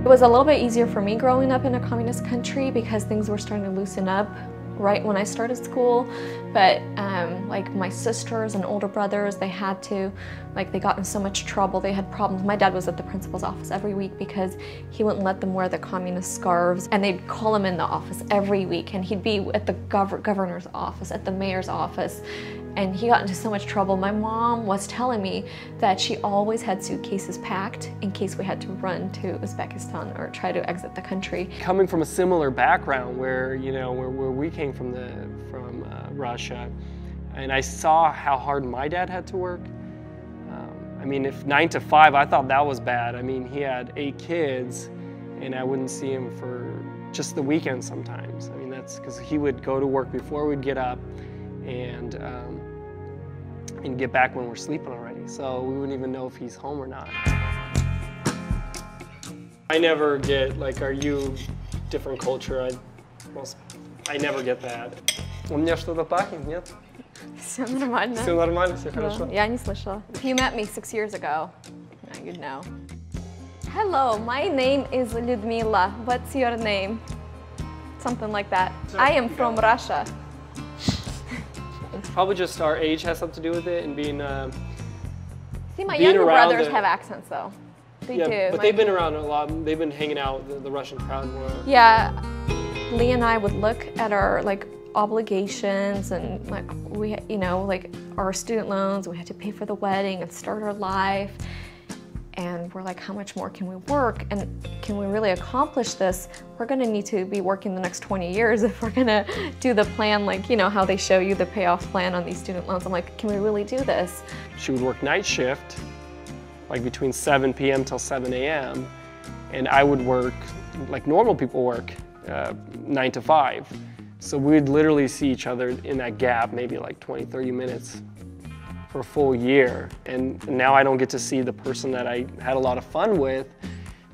It was a little bit easier for me growing up in a communist country because things were starting to loosen up right when I started school. But like my sisters and older brothers, they had to, like they got in so much trouble, they had problems. My dad was at the principal's office every week because he wouldn't let them wear the communist scarves, and they'd call him in the office every week, and he'd be at the governor's office, at the mayor's office, and he got into so much trouble. My mom was telling me that she always had suitcases packed in case we had to run to Uzbekistan or try to exit the country. Coming from a similar background where, you know, where we came from Russia, and I saw how hard my dad had to work. I mean, if 9 to 5, I thought that was bad. I mean, he had 8 kids, and I wouldn't see him for just the weekend sometimes. I mean, that's because he would go to work before we'd get up, and get back when we're sleeping already. So we wouldn't even know if he's home or not. I never get, like, are you different culture? I never get that. У меня что-то пахнет, нет? Все нормально. Все нормально, все хорошо. Я не слышала. If you met me 6 years ago, now you'd know. Hello, my name is Lyudmila. What's your name? Something like that. I am from Russia. Probably just our age has something to do with it, and being See, my younger brothers have accents though. They do. But they've been around a lot. They've been hanging out the Russian crowd more. Yeah, Lee and I would look at our like obligations and like we, you know, like our student loans. We had to pay for the wedding and start our life. And we're like, how much more can we work? And can we really accomplish this? We're gonna need to be working the next 20 years if we're gonna do the plan, like, you know, how they show you the payoff plan on these student loans. I'm like, can we really do this? She would work night shift, like between 7 p.m. till 7 a.m. And I would work like normal people work, 9 to 5. So we'd literally see each other in that gap, maybe like 20, 30 minutes. For a full year, and now I don't get to see the person that I had a lot of fun with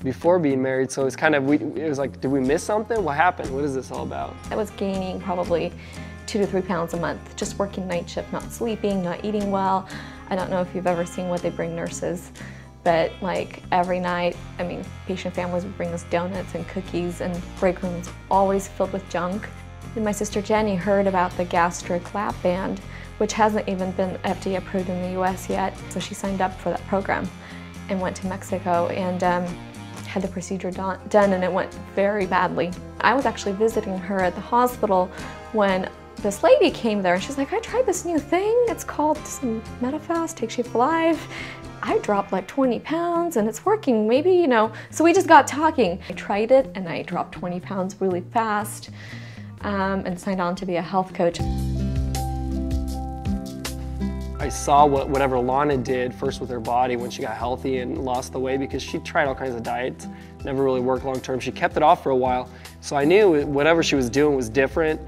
before being married. So it's kind of, it was like, did we miss something? What happened? What is this all about? I was gaining probably 2 to 3 pounds a month, just working night shift, not sleeping, not eating well. I don't know if you've ever seen what they bring nurses, but like every night, I mean, patient families would bring us donuts and cookies, and break rooms always filled with junk. And my sister Jenny heard about the gastric lap band, which hasn't even been FDA approved in the US yet. So she signed up for that program and went to Mexico and had the procedure done, and it went very badly. I was actually visiting her at the hospital when this lady came there, and she's like, I tried this new thing. It's called Medifast, Take Shape Alive. I dropped like 20 pounds and it's working, maybe, you know. So we just got talking. I tried it and I dropped 20 pounds really fast and signed on to be a health coach. I saw whatever Lana did first with her body when she got healthy and lost the weight, because she tried all kinds of diets, never really worked long term. She kept it off for a while. So I knew whatever she was doing was different.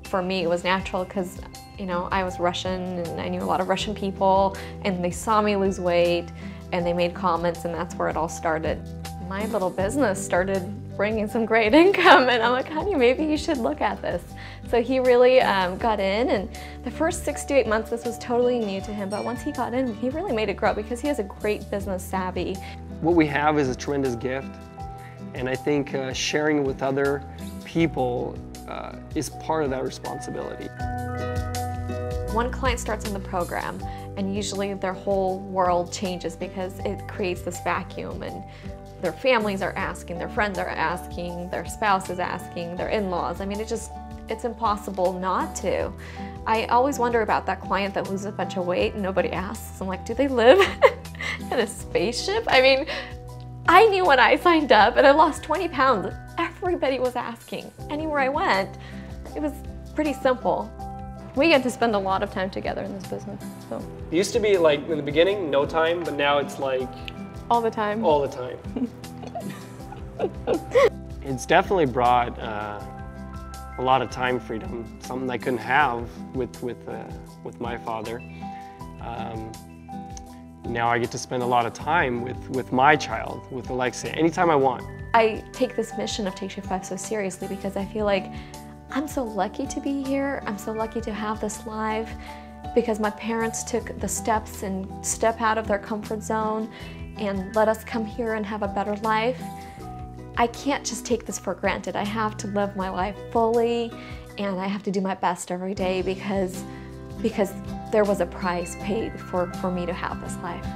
For me, it was natural because, you know, I was Russian and I knew a lot of Russian people, and they saw me lose weight and they made comments, and that's where it all started. My little business started bringing some great income, and I'm like, honey, maybe you should look at this. So he really got in, and the first 6 to 8 months, this was totally new to him, but once he got in, he really made it grow because he has a great business savvy. What we have is a tremendous gift, and I think sharing it with other people is part of that responsibility. One client starts in the program, and usually their whole world changes because it creates this vacuum, and their families are asking, their friends are asking, their spouse is asking, their in-laws. I mean, it's impossible not to. I always wonder about that client that loses a bunch of weight and nobody asks. I'm like, do they live in a spaceship? I mean, I knew when I signed up and I lost 20 pounds. Everybody was asking. Anywhere I went, it was pretty simple. We get to spend a lot of time together in this business. So it used to be like in the beginning, no time, but now it's like all the time. All the time. It's definitely brought a lot of time freedom, something I couldn't have with my father. Now I get to spend a lot of time with my child, with Alexia, anytime I want. I take this mission of Take Shape 5 so seriously because I feel like I'm so lucky to be here. I'm so lucky to have this life because my parents took the steps and step out of their comfort zone and let us come here and have a better life. I can't just take this for granted. I have to live my life fully, and I have to do my best every day because there was a price paid for me to have this life.